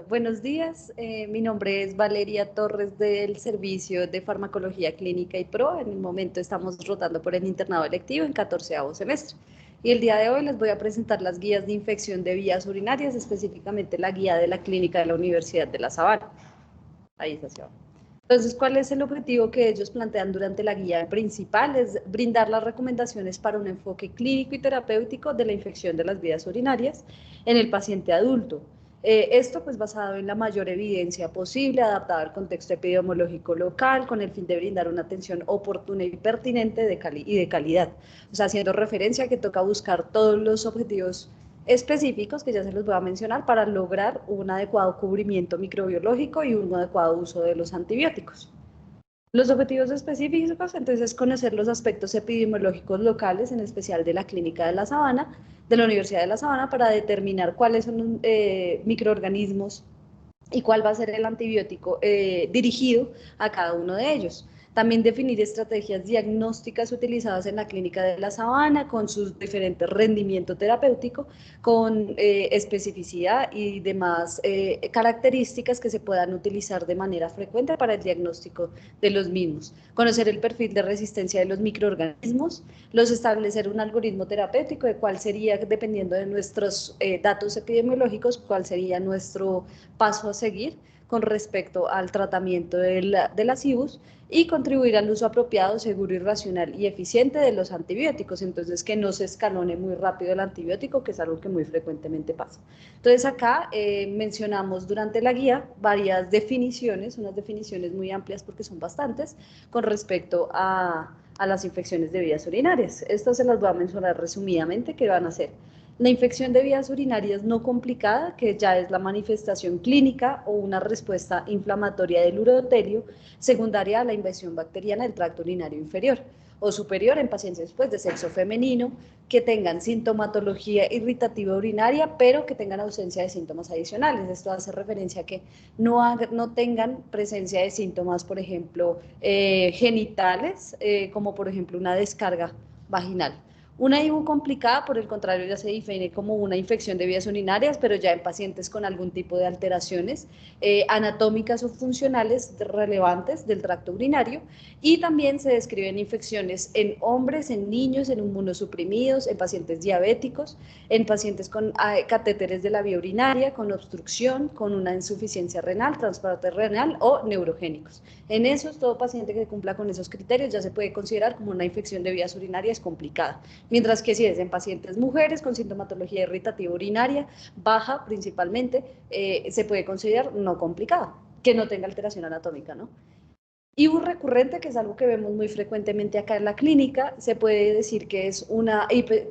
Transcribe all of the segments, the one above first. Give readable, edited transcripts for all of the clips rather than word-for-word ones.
Buenos días, mi nombre es Valeria Torres del Servicio de Farmacología Clínica y Pro. En el momento estamos rotando por el internado electivo en 14º semestre. Y el día de hoy les voy a presentar las guías de infección de vías urinarias, específicamente la guía de la clínica de la Universidad de La Sabana. Ahí está hacia abajo. Entonces, ¿cuál es el objetivo que ellos plantean durante la guía principal? Es brindar las recomendaciones para un enfoque clínico y terapéutico de la infección de las vías urinarias en el paciente adulto. Esto pues basado en la mayor evidencia posible, adaptada al contexto epidemiológico local, con el fin de brindar una atención oportuna y pertinente y de calidad. O sea, haciendo referencia a que toca buscar todos los objetivos específicos que ya se los voy a mencionar para lograr un adecuado cubrimiento microbiológico y un adecuado uso de los antibióticos. Los objetivos específicos, entonces, es conocer los aspectos epidemiológicos locales, en especial de la Clínica de La Sabana, de la Universidad de La Sabana, para determinar cuáles son los microorganismos y cuál va a ser el antibiótico dirigido a cada uno de ellos. También definir estrategias diagnósticas utilizadas en la clínica de la Sabana con su diferente rendimiento terapéutico, con especificidad y demás características que se puedan utilizar de manera frecuente para el diagnóstico de los mismos. Conocer el perfil de resistencia de los microorganismos, establecer un algoritmo terapéutico de cuál sería, dependiendo de nuestros datos epidemiológicos, cuál sería nuestro paso a seguir con respecto al tratamiento de las IBUs y contribuir al uso apropiado, seguro y racional y eficiente de los antibióticos. Entonces, que no se escalone muy rápido el antibiótico, que es algo que muy frecuentemente pasa. Entonces, acá mencionamos durante la guía varias definiciones, unas definiciones muy amplias porque son bastantes, con respecto a las infecciones de vías urinarias. Estas se las voy a mencionar resumidamente, que van a ser la infección de vías urinarias no complicada, que ya es la manifestación clínica o una respuesta inflamatoria del urotelio secundaria a la invasión bacteriana del tracto urinario inferior o superior en pacientes pues, de sexo femenino que tengan sintomatología irritativa urinaria, pero que tengan ausencia de síntomas adicionales. Esto hace referencia a que no tengan presencia de síntomas, por ejemplo, genitales, como por ejemplo una descarga vaginal. Una IBU complicada, por el contrario, ya se define como una infección de vías urinarias, pero ya en pacientes con algún tipo de alteraciones anatómicas o funcionales relevantes del tracto urinario, y también se describen infecciones en hombres, en niños, en inmunosuprimidos, en pacientes diabéticos, en pacientes con catéteres de la vía urinaria, con obstrucción, con una insuficiencia renal, trasplante renal o neurogénicos. En esos, todo paciente que cumpla con esos criterios ya se puede considerar como una infección de vías urinarias complicada. Mientras que si es en pacientes mujeres con sintomatología irritativa urinaria baja principalmente, se puede considerar no complicada, que no tenga alteración anatómica, ¿no? IBU recurrente, que es algo que vemos muy frecuentemente acá en la clínica, se puede decir que es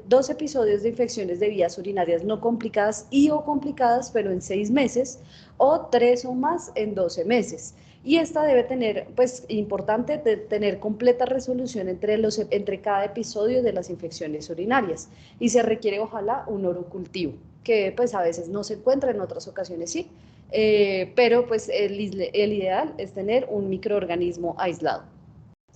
dos episodios de infecciones de vías urinarias no complicadas y o complicadas, pero en 6 meses, o 3 o más en 12 meses. Y esta debe tener, pues, importante, tener completa resolución entre cada episodio de las infecciones urinarias. Y se requiere, ojalá, un orocultivo, que pues a veces no se encuentra, en otras ocasiones sí. Pero pues el ideal es tener un microorganismo aislado.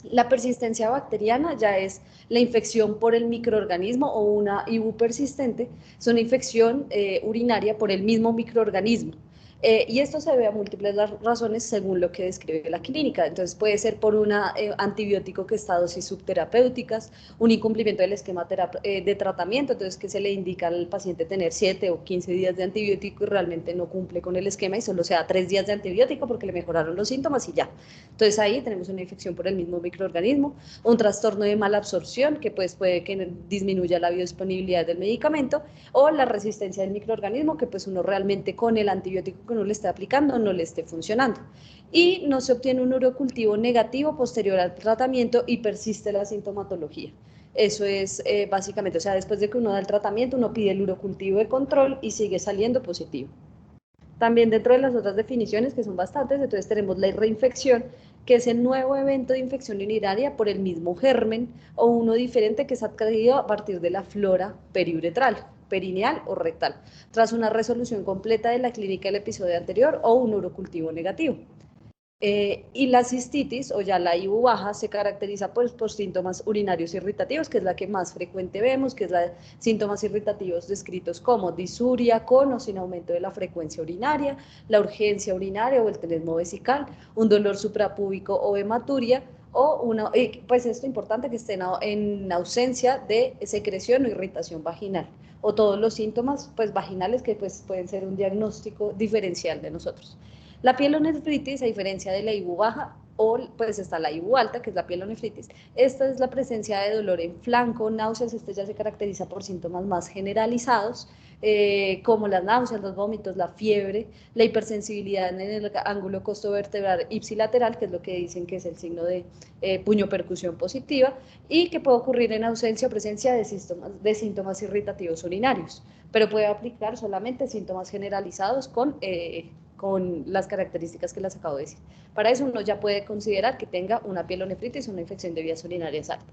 La persistencia bacteriana ya es la infección por el microorganismo o una IBU persistente, es una infección urinaria por el mismo microorganismo. Y esto se debe a múltiples razones según lo que describe la clínica. Entonces puede ser por un antibiótico que está a dosis subterapéuticas, un incumplimiento del esquema de tratamiento, entonces que se le indica al paciente tener 7 o 15 días de antibiótico y realmente no cumple con el esquema y solo se da 3 días de antibiótico porque le mejoraron los síntomas y ya. Entonces ahí tenemos una infección por el mismo microorganismo, un trastorno de mala absorción que pues puede que disminuya la biodisponibilidad del medicamento, o la resistencia del microorganismo que pues uno realmente con el antibiótico que uno le esté aplicando no le esté funcionando. Y no se obtiene un urocultivo negativo posterior al tratamiento y persiste la sintomatología. Eso es básicamente, o sea, después de que uno da el tratamiento, uno pide el urocultivo de control y sigue saliendo positivo. También dentro de las otras definiciones, que son bastantes, entonces tenemos la reinfección, que es el nuevo evento de infección urinaria por el mismo germen o uno diferente que es adquirido a partir de la flora periuretral, perineal o rectal, tras una resolución completa de la clínica del episodio anterior o un urocultivo negativo. Y la cistitis o ya la IBU baja se caracteriza pues, por síntomas urinarios irritativos, que es la que más frecuente vemos, que es la síntomas irritativos descritos como disuria con o sin aumento de la frecuencia urinaria, la urgencia urinaria o el tenesmo vesical, un dolor suprapúbico o hematuria, o una, pues esto es importante que esté en ausencia de secreción o irritación vaginal, o todos los síntomas pues, vaginales que pues, pueden ser un diagnóstico diferencial de nosotros. La pielonefritis, a diferencia de la IBU baja, o pues está la IBU alta, que es la pielonefritis. Esta es la presencia de dolor en flanco, náuseas, este ya se caracteriza por síntomas más generalizados, como las náuseas, los vómitos, la fiebre, la hipersensibilidad en el ángulo costovertebral ipsilateral, que es lo que dicen que es el signo de puño percusión positiva, y que puede ocurrir en ausencia o presencia de síntomas irritativos urinarios, pero puede aplicar solamente síntomas generalizados con las características que les acabo de decir. Para eso uno ya puede considerar que tenga una pielonefritis o una infección de vías urinarias alta.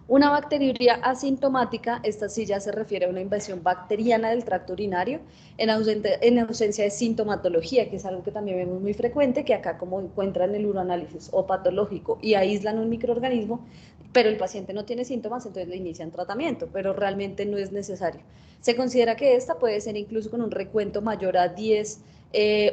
Una bacteriuria asintomática, esta sí ya se refiere a una invasión bacteriana del tracto urinario en ausencia de sintomatología, que es algo que también vemos muy frecuente, que acá como encuentran el uroanálisis o patológico y aíslan un microorganismo, pero el paciente no tiene síntomas, entonces le inician tratamiento, pero realmente no es necesario. Se considera que esta puede ser incluso con un recuento mayor a 10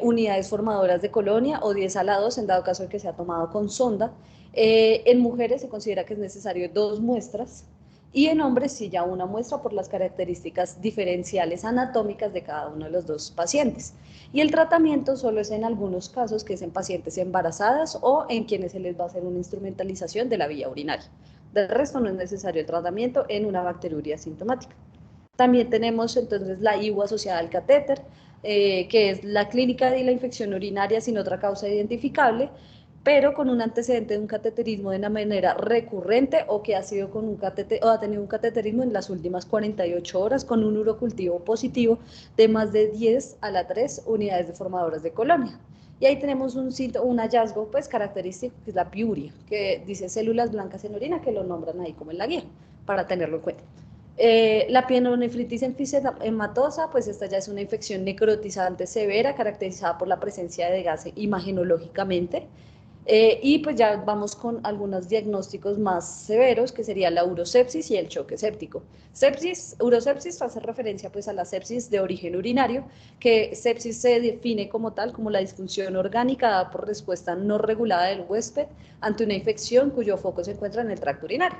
unidades formadoras de colonia o 10 a la 2 en dado caso de que sea tomado con sonda. En mujeres se considera que es necesario 2 muestras y en hombres sí ya una muestra por las características diferenciales anatómicas de cada uno de los 2 pacientes. Y el tratamiento solo es en algunos casos, que es en pacientes embarazadas o en quienes se les va a hacer una instrumentalización de la vía urinaria. Del resto no es necesario el tratamiento en una bacteriuria asintomática. También tenemos entonces la IBU asociada al catéter, que es la clínica de la infección urinaria sin otra causa identificable, pero con un antecedente de un cateterismo de una manera recurrente o que ha sido con un o ha tenido un cateterismo en las últimas 48 horas con un urocultivo positivo de más de 10 a la 3 unidades deformadoras de colonia. Y ahí tenemos un hallazgo pues característico que es la piuria, que dice células blancas en orina, que lo nombran ahí como en la guía, para tenerlo en cuenta. La pielonefritis enfisema-hematosa, pues esta ya es una infección necrotizante severa caracterizada por la presencia de gas imagenológicamente. Y pues ya vamos con algunos diagnósticos más severos, que sería la urosepsis y el choque séptico. Urosepsis hace referencia pues a la sepsis de origen urinario, que sepsis se define como tal, como la disfunción orgánica dada por respuesta no regulada del huésped ante una infección cuyo foco se encuentra en el tracto urinario,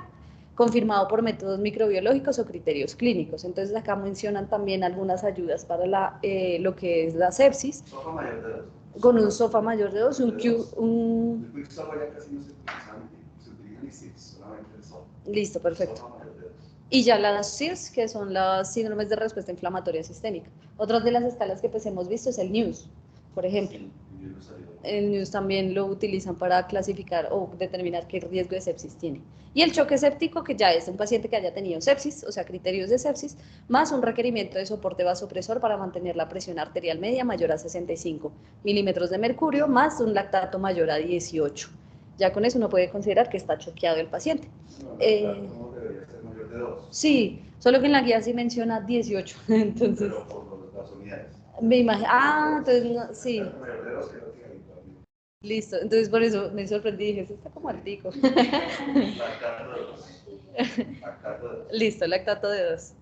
confirmado por métodos microbiológicos o criterios clínicos. Entonces acá mencionan también algunas ayudas para lo que es la sepsis. Sofa mayor de 2. Con un SOFA mayor de 2, El quick SOFA ya casi no se utiliza ni SIDS, solamente el SOFA. Listo, perfecto. SOFA mayor de 2. Y ya las SIRS, que son las síndromes de respuesta inflamatoria sistémica. Otras de las escalas que pues hemos visto es el NEWS, por ejemplo. Sí, El NEWS también lo utilizan para clasificar o determinar qué riesgo de sepsis tiene. Y el choque séptico, que ya es un paciente que haya tenido sepsis, o sea, criterios de sepsis, más un requerimiento de soporte vasopresor para mantener la presión arterial media mayor a 65 milímetros de mercurio, más un lactato mayor a 18. Ya con eso uno puede considerar que está choqueado el paciente. No, debería ser mayor de 2. Sí, solo que en la guía sí menciona 18, entonces... Pero por las unidades. Me imagino... Ah, entonces no, sí. Mayor de 2 que no tiene habitualmente. Listo, entonces por eso me sorprendí y dije, eso está como altico. Lactato de 2. Lactato de 2. Listo, lactato de 2.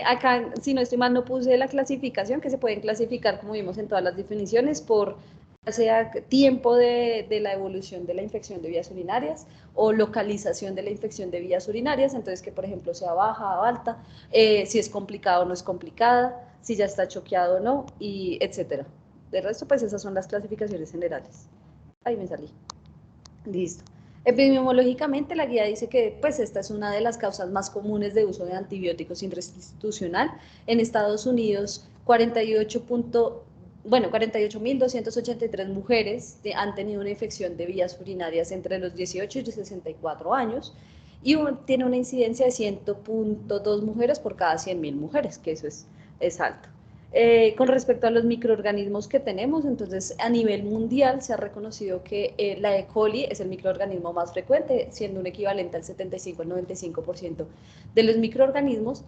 Acá, si no estoy mal, no puse la clasificación, que se pueden clasificar, como vimos en todas las definiciones, por ya sea tiempo de la evolución de la infección de vías urinarias o localización de la infección de vías urinarias, entonces que por ejemplo sea baja o alta, si es complicada o no es complicada, si ya está choqueado o no, y etcétera. De resto, pues esas son las clasificaciones generales. Ahí me salí. Listo. Epidemiológicamente, la guía dice que pues, esta es una de las causas más comunes de uso de antibióticos interinstitucional. En Estados Unidos, 48.283 mujeres han tenido una infección de vías urinarias entre los 18 y 64 años y tiene una incidencia de 100.2 mujeres por cada 100.000 mujeres, que eso es alto. Con respecto a los microorganismos que tenemos, entonces a nivel mundial se ha reconocido que la E. coli es el microorganismo más frecuente, siendo un equivalente al 75 al 95% de los microorganismos.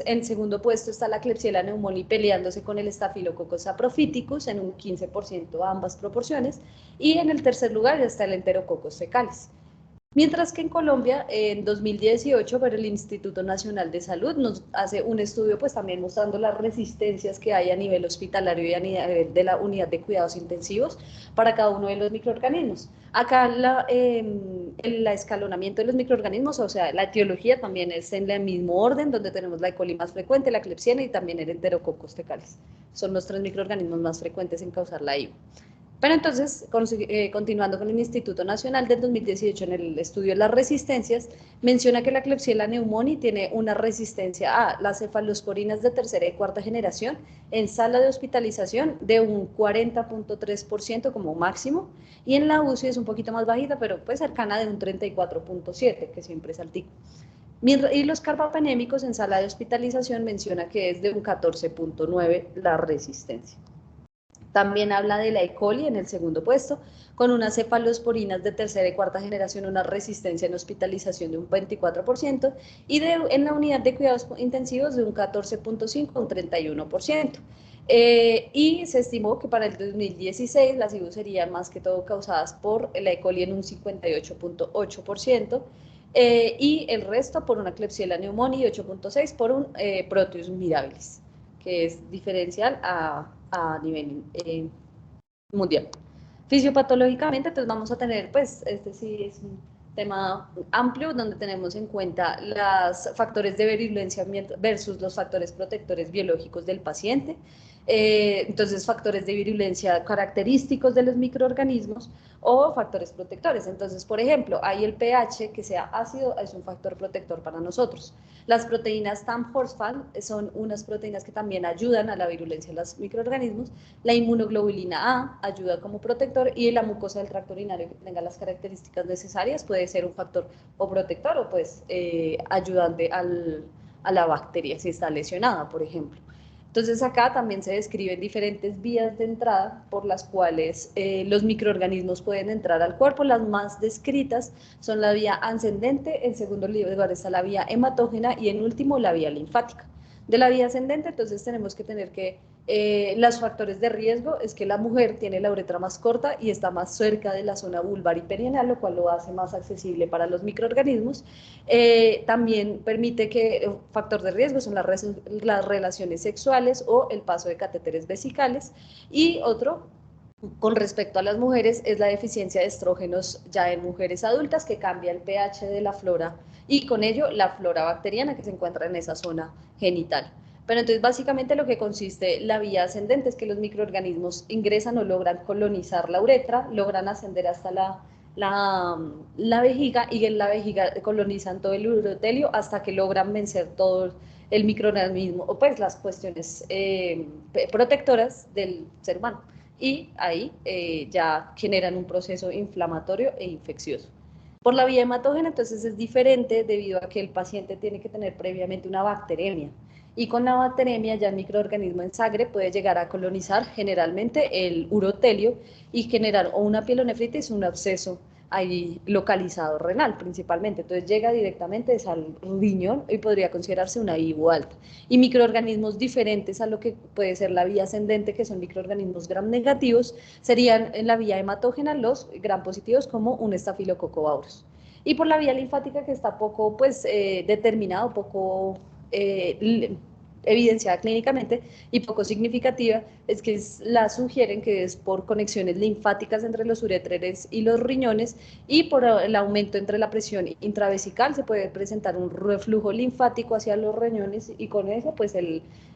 En segundo puesto está la Klebsiella pneumoniae peleándose con el Staphylococcus saprophyticus en un 15% ambas proporciones, y en el tercer lugar está el Enterococcus fecalis. Mientras que en Colombia, en 2018, pero el Instituto Nacional de Salud nos hace un estudio pues también mostrando las resistencias que hay a nivel hospitalario y a nivel de la unidad de cuidados intensivos para cada uno de los microorganismos. Acá el escalonamiento de los microorganismos, o sea, la etiología también es en el mismo orden, donde tenemos la E. coli más frecuente, la Klebsiella y también el Enterococcus fecalis. Son los 3 microorganismos más frecuentes en causar la IVA. Pero entonces, continuando con el Instituto Nacional del 2018, en el estudio de las resistencias, menciona que la Klebsiella pneumoniae tiene una resistencia a las cefalosporinas de tercera y cuarta generación en sala de hospitalización de un 40.3% como máximo, y en la UCI es un poquito más bajita, pero pues cercana de un 34.7%, que siempre es altico. Y los carbapenémicos en sala de hospitalización menciona que es de un 14.9% la resistencia. También habla de la E. coli en el segundo puesto, con unas cefalosporinas de tercera y cuarta generación, una resistencia en hospitalización de un 24%, y en la unidad de cuidados intensivos de un 14.5% a un 31%. Y se estimó que para el 2016 las IVU serían más que todo causadas por la E. coli en un 58.8%, y el resto por una Klebsiella pneumoniae y 8.6% por un Proteus mirabilis, que es diferencial a nivel mundial. Fisiopatológicamente, entonces vamos a tener, pues, este sí es un tema amplio donde tenemos en cuenta los factores de virulencia versus los factores protectores biológicos del paciente. Entonces, factores de virulencia característicos de los microorganismos o factores protectores. Entonces, por ejemplo, hay el pH, que sea ácido, es un factor protector para nosotros. Las proteínas TAM-Horsfand son unas proteínas que también ayudan a la virulencia de los microorganismos. La inmunoglobulina A ayuda como protector, y la mucosa del tracto urinario que tenga las características necesarias puede ser un factor o protector o pues ayudante a la bacteria si está lesionada, por ejemplo. Entonces acá también se describen diferentes vías de entrada por las cuales los microorganismos pueden entrar al cuerpo. Las más descritas son la vía ascendente, en segundo lugar está la vía hematógena y en último la vía linfática. De la vía ascendente, entonces tenemos que tener que los factores de riesgo es que la mujer tiene la uretra más corta y está más cerca de la zona vulvar y perineal, lo cual lo hace más accesible para los microorganismos. También permite que factor de riesgo son las relaciones sexuales o el paso de catéteres vesicales. Y otro, con respecto a las mujeres, es la deficiencia de estrógenos ya en mujeres adultas, que cambia el pH de la flora y con ello la flora bacteriana que se encuentra en esa zona genital. Pero entonces básicamente lo que consiste la vía ascendente es que los microorganismos ingresan o logran colonizar la uretra, logran ascender hasta la vejiga, y en la vejiga colonizan todo el urotelio hasta que logran vencer todo el microorganismo o pues las cuestiones protectoras del ser humano, y ahí ya generan un proceso inflamatorio e infeccioso. Por la vía hematógena entonces es diferente debido a que el paciente tiene que tener previamente una bacteremia, y con la bacteremia ya el microorganismo en sangre puede llegar a colonizar generalmente el urotelio y generar o una pielonefritis o un absceso ahí localizado renal principalmente. Entonces llega directamente al riñón y podría considerarse una IVU alta. Y microorganismos diferentes a lo que puede ser la vía ascendente, que son microorganismos gram negativos, serían en la vía hematógena los gram positivos como un Staphylococcus aureus. Y por la vía linfática, que está poco pues determinado, poco evidenciada clínicamente y poco significativa, es que la sugieren que es por conexiones linfáticas entre los uréteres y los riñones, y por el aumento entre la presión intravesical se puede presentar un reflujo linfático hacia los riñones, y con eso pues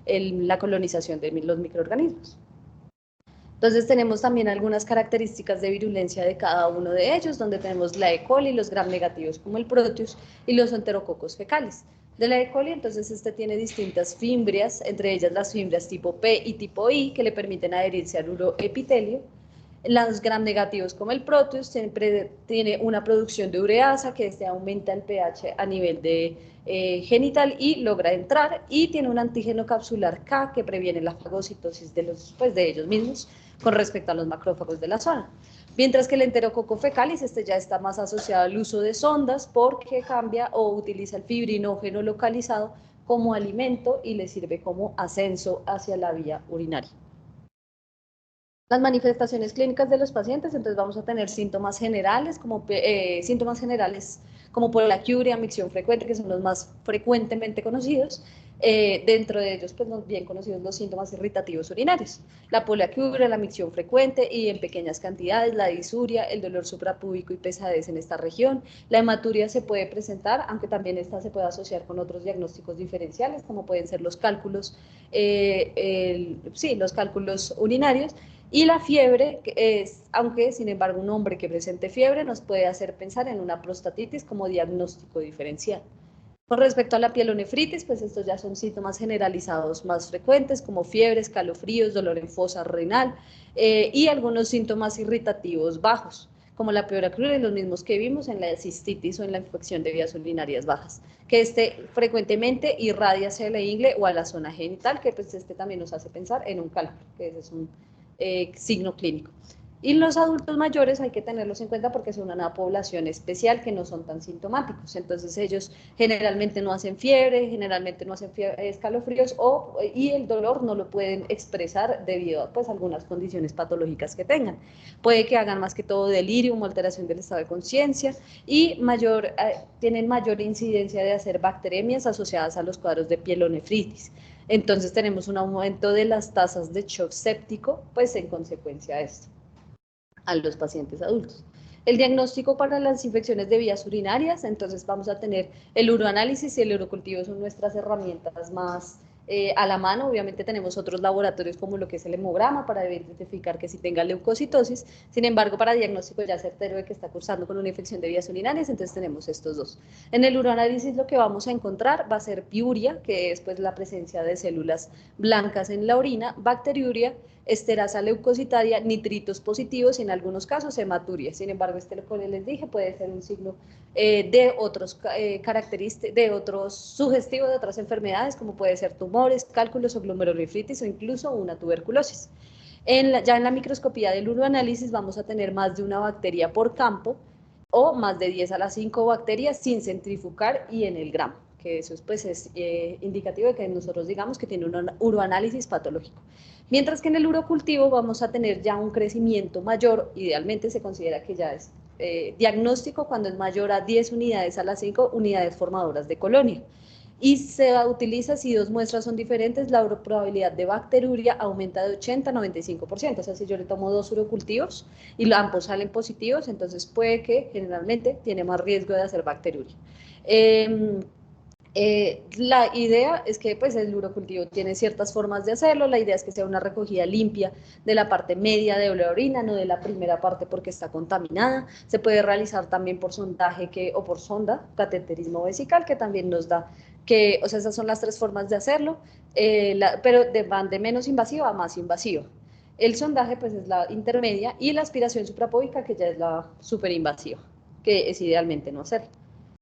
la colonización de los microorganismos. Entonces tenemos también algunas características de virulencia de cada uno de ellos, donde tenemos la E. coli, los gram negativos como el Proteus y los enterococos fecales. De la E. coli, entonces tiene distintas fimbrias, entre ellas las fimbrias tipo P y tipo I, que le permiten adherirse al uroepitelio. Los gram negativos como el Proteus siempre tiene una producción de ureasa que aumenta el pH a nivel de genital y logra entrar, y tiene un antígeno capsular K que previene la fagocitosis de, de ellos mismos con respecto a los macrófagos de la zona. Mientras que el enterococo fecalis ya está más asociado al uso de sondas porque cambia o utiliza el fibrinógeno localizado como alimento y le sirve como ascenso hacia la vía urinaria. Las manifestaciones clínicas de los pacientes, entonces vamos a tener síntomas generales como poliaquiuria, micción frecuente, que son los más frecuentemente conocidos. Dentro de ellos, pues bien conocidos los síntomas irritativos urinarios, la poliaquiuria, la micción frecuente y en pequeñas cantidades, la disuria, el dolor suprapúbico y pesadez en esta región. La hematuria se puede presentar, aunque también esta se puede asociar con otros diagnósticos diferenciales, como pueden ser los cálculos, los cálculos urinarios. Y la fiebre es, aunque sin embargo un hombre que presente fiebre nos puede hacer pensar en una prostatitis como diagnóstico diferencial. Con respecto a la pielonefritis, pues estos ya son síntomas generalizados más frecuentes como fiebre, escalofríos, dolor en fosa renal y algunos síntomas irritativos bajos, como la pioracrura y los mismos que vimos en la cistitis o en la infección de vías urinarias bajas, que frecuentemente irradia hacia la ingle o a la zona genital, que pues también nos hace pensar en un cálculo, que ese es un signo clínico. Y los adultos mayores hay que tenerlos en cuenta porque son una población especial que no son tan sintomáticos, entonces ellos generalmente no hacen fiebre, generalmente no hacen escalofríos y el dolor no lo pueden expresar debido a pues, algunas condiciones patológicas que tengan. Puede que hagan más que todo delirium, alteración del estado de conciencia y tienen mayor incidencia de hacer bacteremias asociadas a los cuadros de pielonefritis. Entonces tenemos un aumento de las tasas de shock séptico, pues en consecuencia de esto, a los pacientes adultos. El diagnóstico para las infecciones de vías urinarias, entonces vamos a tener el uroanálisis y el urocultivo son nuestras herramientas más a la mano. Obviamente tenemos otros laboratorios como lo que es el hemograma para identificar que si tenga leucocitosis. Sin embargo, para diagnóstico ya certero de que está cursando con una infección de vías urinarias, entonces tenemos estos dos. En el uroanálisis lo que vamos a encontrar va a ser piuria, que es pues la presencia de células blancas en la orina, bacteriuria, esterasa leucocitaria, nitritos positivos y en algunos casos hematuria. Sin embargo, lo que les dije puede ser un signo de otros sugestivos de otras enfermedades, como puede ser tumores, cálculos o glomerulonefritis o incluso una tuberculosis. Ya en la microscopía del uroanálisis vamos a tener más de una bacteria por campo o más de 10 a las 5 bacterias sin centrifugar y en el gramo, que eso pues, es indicativo de que nosotros digamos que tiene un uroanálisis patológico. Mientras que en el urocultivo vamos a tener ya un crecimiento mayor, idealmente se considera que ya es diagnóstico cuando es mayor a 10 unidades a las 5 unidades formadoras de colonia. Y se utiliza, si dos muestras son diferentes, la probabilidad de bacteriuria aumenta de 80 a 95%. O sea, si yo le tomo dos urocultivos y ambos salen positivos, entonces puede que generalmente tiene más riesgo de hacer bacteriuria. La idea es que pues, el urocultivo tiene ciertas formas de hacerlo. La idea es que sea una recogida limpia de la parte media de la orina, no de la primera parte porque está contaminada. Se puede realizar también por sondaje o por sonda, cateterismo vesical, que también nos da o sea, esas son las tres formas de hacerlo, pero van de menos invasiva a más invasiva. El sondaje pues es la intermedia y la aspiración suprapúbica que ya es la superinvasiva, que es idealmente no hacerlo.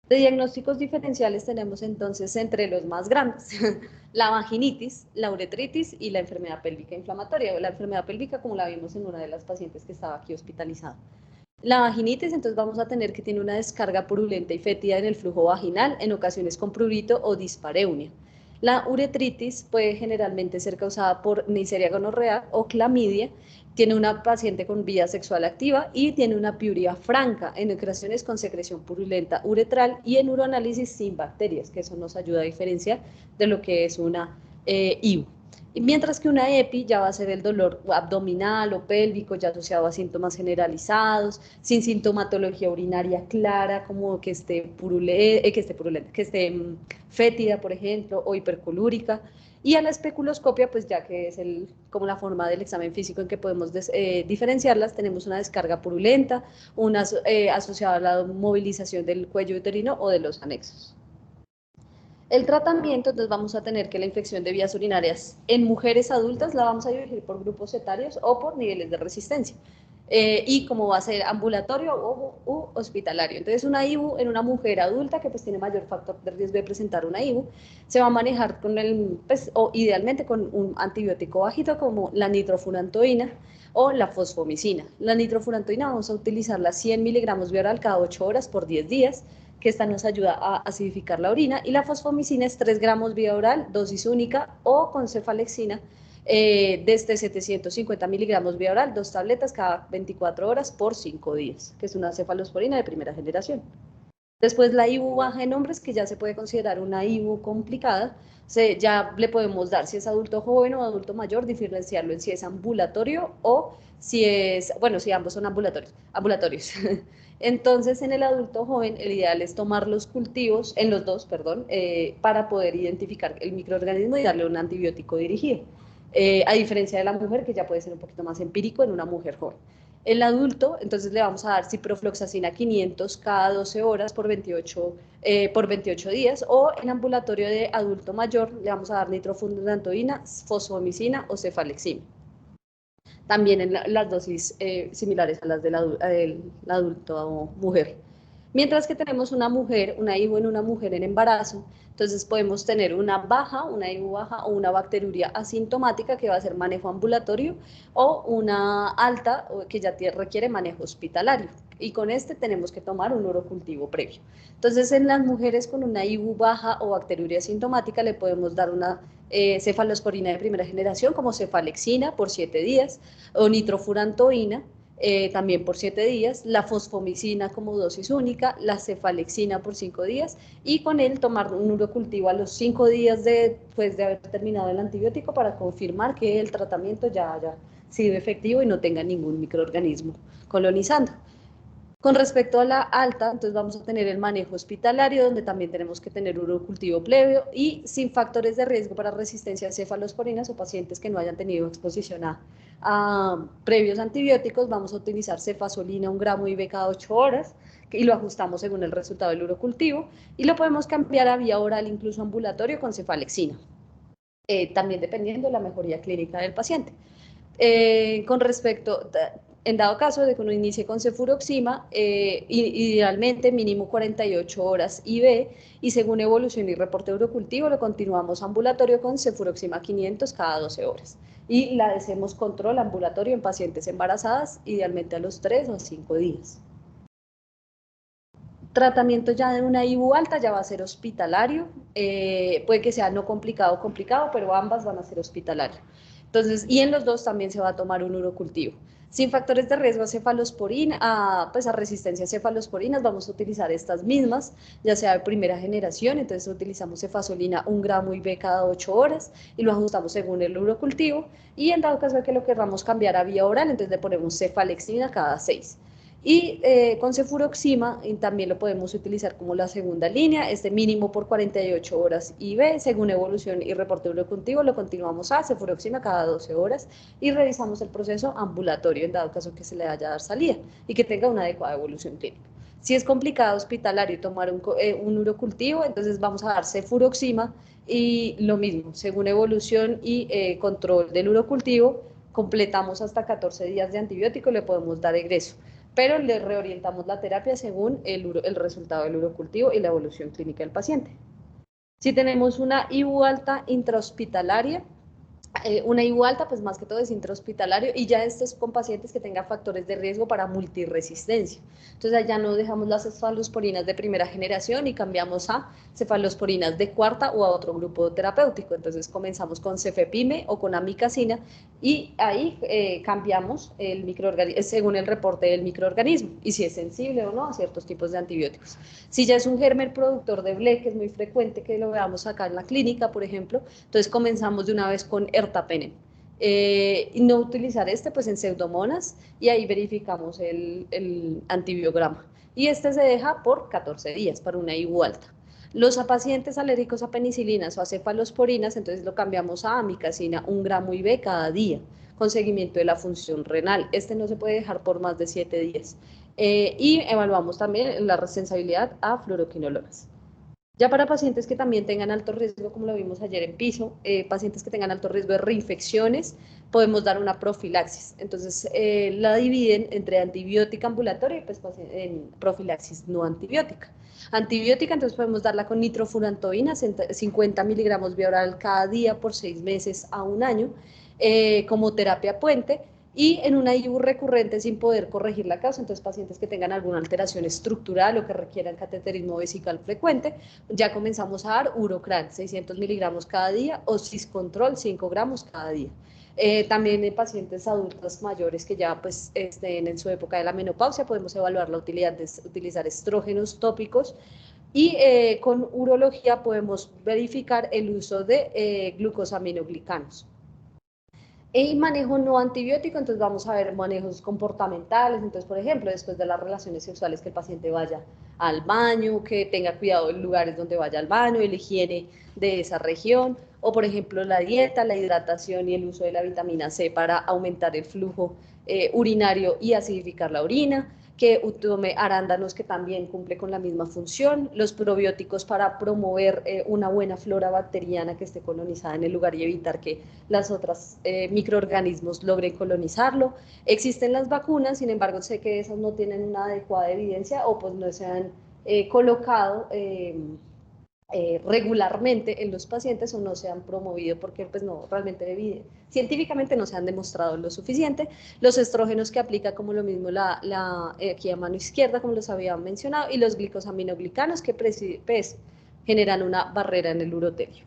De diagnósticos diferenciales tenemos entonces entre los más grandes, la vaginitis, la uretritis y la enfermedad pélvica inflamatoria, o la enfermedad pélvica como la vimos en una de las pacientes que estaba aquí hospitalizada. La vaginitis, entonces vamos a tener que tiene una descarga purulenta y fétida en el flujo vaginal, en ocasiones con prurito o dispareunia. La uretritis puede generalmente ser causada por Neisseria gonorrea o clamidia, tiene una paciente con vida sexual activa y tiene una piuria franca, en ocasiones con secreción purulenta uretral y en uroanálisis sin bacterias, que eso nos ayuda a diferenciar de lo que es una IU. Mientras que una EPI ya va a ser el dolor abdominal o pélvico, ya asociado a síntomas generalizados, sin sintomatología urinaria clara, como que esté fétida, por ejemplo, o hipercolúrica. Y a la especuloscopia, pues ya que es como la forma del examen físico en que podemos diferenciarlas, tenemos una descarga purulenta, una asociada a la movilización del cuello uterino o de los anexos. El tratamiento, entonces vamos a tener que la infección de vías urinarias en mujeres adultas la vamos a dividir por grupos etarios o por niveles de resistencia. y como va a ser ambulatorio u hospitalario. Entonces, una IBU en una mujer adulta que pues tiene mayor factor de riesgo de presentar una IBU, se va a manejar con pues, o idealmente con un antibiótico bajito como la nitrofurantoína o la fosfomicina. La nitrofurantoína vamos a utilizarla 100 miligramos vía oral cada 8 horas por 10 días, que esta nos ayuda a acidificar la orina, y la fosfomicina es 3 gramos vía oral, dosis única, o con cefalexina, desde 750 miligramos vía oral, 2 tabletas cada 24 horas por 5 días, que es una cefalosporina de primera generación. Después la IBU baja en hombres, que ya se puede considerar una IBU complicada, ya le podemos dar si es adulto joven o adulto mayor, diferenciarlo en si es ambulatorio o si es, bueno, si ambos son ambulatorios. Entonces, en el adulto joven, el ideal es tomar los cultivos, en los dos, perdón, para poder identificar el microorganismo y darle un antibiótico dirigido. A diferencia de la mujer, que ya puede ser un poquito más empírico en una mujer joven. El adulto, entonces le vamos a dar ciprofloxacina 500 cada 12 horas por 28 días, o en ambulatorio de adulto mayor le vamos a dar nitrofurantoína, fosfomicina o cefalexina. También en las dosis similares a las del adulto mujer. Mientras que tenemos una mujer, una IBU en una mujer en embarazo, entonces podemos tener una IBU baja o una bacteriuria asintomática que va a ser manejo ambulatorio, o una alta que ya requiere manejo hospitalario. Y con este tenemos que tomar un urocultivo previo. Entonces, en las mujeres con una IBU baja o bacteriuria asintomática le podemos dar una cefalosporina de primera generación como cefalexina por 7 días, o nitrofurantoína, también por 7 días, la fosfomicina como dosis única, la cefalexina por 5 días, y con él tomar un urocultivo a los 5 días después de haber terminado el antibiótico para confirmar que el tratamiento ya haya sido efectivo y no tenga ningún microorganismo colonizando. Con respecto a la alta, entonces vamos a tener el manejo hospitalario, donde también tenemos que tener urocultivo previo y sin factores de riesgo para resistencia a cefalosporinas o pacientes que no hayan tenido exposición a previos antibióticos. Vamos a utilizar cefasolina 1 gramo IV cada 8 horas y lo ajustamos según el resultado del urocultivo, y lo podemos cambiar a vía oral, incluso ambulatorio, con cefalexina, también dependiendo de la mejoría clínica del paciente. Con respecto, en dado caso de que uno inicie con cefuroxima, idealmente mínimo 48 horas IV, y según evolución y reporte urocultivo lo continuamos ambulatorio con cefuroxima 500 cada 12 horas. Y la hacemos control ambulatorio en pacientes embarazadas, idealmente a los 3 o 5 días. Tratamiento ya de una IBU alta ya va a ser hospitalario, puede que sea no complicado o complicado, pero ambas van a ser hospitalarias. Entonces, y en los dos también se va a tomar un urocultivo. Sin factores de riesgo a cefalosporina, pues a resistencia a cefalosporinas, vamos a utilizar estas mismas, ya sea de primera generación. Entonces utilizamos cefasolina 1 gramo IV cada 8 horas y lo ajustamos según el urocultivo, y en dado caso de que lo queramos cambiar a vía oral, entonces le ponemos cefalexina cada 6. Y con cefuroxima también lo podemos utilizar como la segunda línea, mínimo por 48 horas IV, según evolución y reporte urocultivo lo continuamos a cefuroxima cada 12 horas y revisamos el proceso ambulatorio en dado caso que se le vaya a dar salida y que tenga una adecuada evolución clínica. Si es complicado hospitalario tomar un urocultivo, entonces vamos a dar cefuroxima, y lo mismo, según evolución y control del urocultivo, completamos hasta 14 días de antibiótico, le podemos dar egreso, pero le reorientamos la terapia según el resultado del urocultivo y la evolución clínica del paciente. Si tenemos una IBU alta intrahospitalaria, una IBU alta, pues más que todo es intrahospitalario, y ya esto es con pacientes que tengan factores de riesgo para multiresistencia. Entonces allá no dejamos las cefalosporinas de primera generación y cambiamos a cefalosporinas de cuarta o a otro grupo terapéutico. Entonces comenzamos con cefepime o con amikacina, y ahí cambiamos el microorganismo según el reporte del microorganismo y si es sensible o no a ciertos tipos de antibióticos. Si ya es un germen productor de BLE, que es muy frecuente que lo veamos acá en la clínica, por ejemplo, entonces comenzamos de una vez con ertapenem. Y no utilizar pues en pseudomonas, y ahí verificamos el antibiograma. Y se deja por 14 días para una IBU alta. Los pacientes alérgicos a penicilinas o a cefalosporinas, entonces lo cambiamos a amikacina 1 gramo IV cada día, con seguimiento de la función renal. No se puede dejar por más de 7 días. Y evaluamos también la sensibilidad a fluoroquinolonas. Ya para pacientes que también tengan alto riesgo, como lo vimos ayer en piso, pacientes que tengan alto riesgo de reinfecciones podemos dar una profilaxis. Entonces, la dividen entre antibiótica ambulatoria y pues, en profilaxis no antibiótica. Antibiótica, entonces podemos darla con nitrofurantoína, 50 miligramos vía oral cada día por 6 meses a 1 año, como terapia puente, y en una IBU recurrente sin poder corregir la causa. Entonces, pacientes que tengan alguna alteración estructural o que requieran cateterismo vesical frecuente, ya comenzamos a dar Urocran, 600 miligramos cada día, o Siscontrol, 5 gramos cada día. También en pacientes adultas mayores que ya pues, estén en su época de la menopausia, podemos evaluar la utilidad de utilizar estrógenos tópicos, y con urología podemos verificar el uso de glucosaminoglicanos. Y manejo no antibiótico, entonces vamos a ver manejos comportamentales. Entonces, por ejemplo, después de las relaciones sexuales, que el paciente vaya al baño, que tenga cuidado en lugares donde vaya al baño, la higiene de esa región, o por ejemplo la dieta, la hidratación y el uso de la vitamina C para aumentar el flujo urinario y acidificar la orina, que tome arándanos, que también cumple con la misma función, los probióticos para promover una buena flora bacteriana que esté colonizada en el lugar y evitar que las otras microorganismos logren colonizarlo. Existen las vacunas, sin embargo sé que esas no tienen una adecuada evidencia o pues no se han colocado regularmente en los pacientes o no se han promovido porque pues no, realmente científicamente no se han demostrado lo suficiente. Los estrógenos que aplica como lo mismo aquí a mano izquierda, como los había mencionado, y los glicosaminoglicanos que pues, generan una barrera en el urotelio.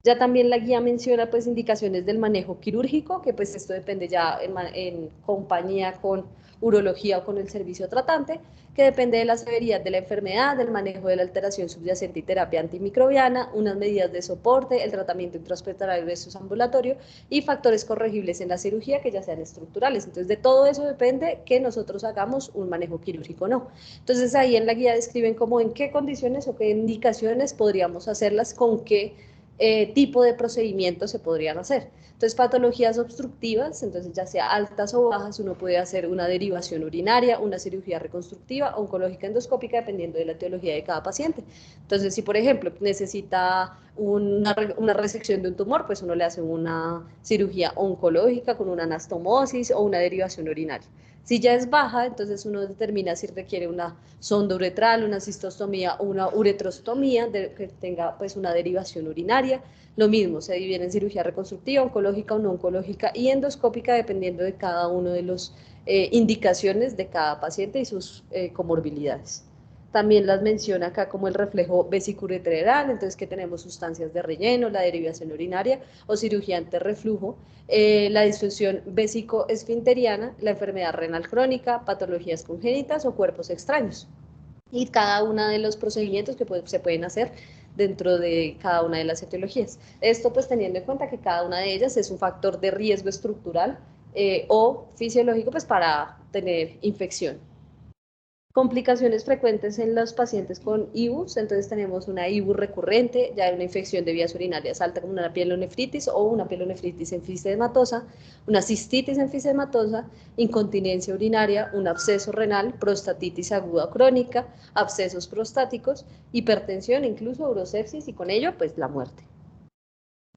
Ya también la guía menciona pues indicaciones del manejo quirúrgico, que pues esto depende ya en compañía con urología o con el servicio tratante, que depende de la severidad de la enfermedad, del manejo de la alteración subyacente y terapia antimicrobiana, unas medidas de soporte, el tratamiento intrahospitalario versus ambulatorio y factores corregibles en la cirugía que ya sean estructurales. Entonces de todo eso depende que nosotros hagamos un manejo quirúrgico o no. Entonces ahí en la guía describen cómo en qué condiciones o qué indicaciones podríamos hacerlas, con qué tipo de procedimientos se podrían hacer. Entonces, patologías obstructivas, entonces ya sea altas o bajas, uno puede hacer una derivación urinaria, una cirugía reconstructiva, oncológica, endoscópica, dependiendo de la etiología de cada paciente. Entonces, si por ejemplo necesita una resección de un tumor, pues uno le hace una cirugía oncológica con una anastomosis o una derivación urinaria. Si ya es baja, entonces uno determina si requiere una sonda uretral, una cistostomía o una uretrostomía que tenga pues una derivación urinaria. Lo mismo, se divide en cirugía reconstructiva, oncológica o no oncológica y endoscópica, dependiendo de cada uno de las indicaciones de cada paciente y sus comorbilidades. También las menciona acá como el reflejo vesicuretral, entonces que tenemos sustancias de relleno, la derivación urinaria o cirugía antirreflujo, la disfunción vésico-esfinteriana, la enfermedad renal crónica, patologías congénitas o cuerpos extraños. Y cada uno de los procedimientos que se pueden hacer dentro de cada una de las etiologías. Esto pues teniendo en cuenta que cada una de ellas es un factor de riesgo estructural o fisiológico pues para tener infección. Complicaciones frecuentes en los pacientes con IBUs, entonces tenemos una IBU recurrente, ya una infección de vías urinarias alta como una pielonefritis o una pielonefritis enfisematosa, una cistitis enfisematosa, incontinencia urinaria, un absceso renal, prostatitis aguda o crónica, abscesos prostáticos, hipertensión, incluso urosepsis y con ello pues la muerte.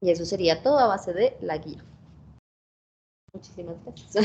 Y eso sería todo a base de la guía. Muchísimas gracias.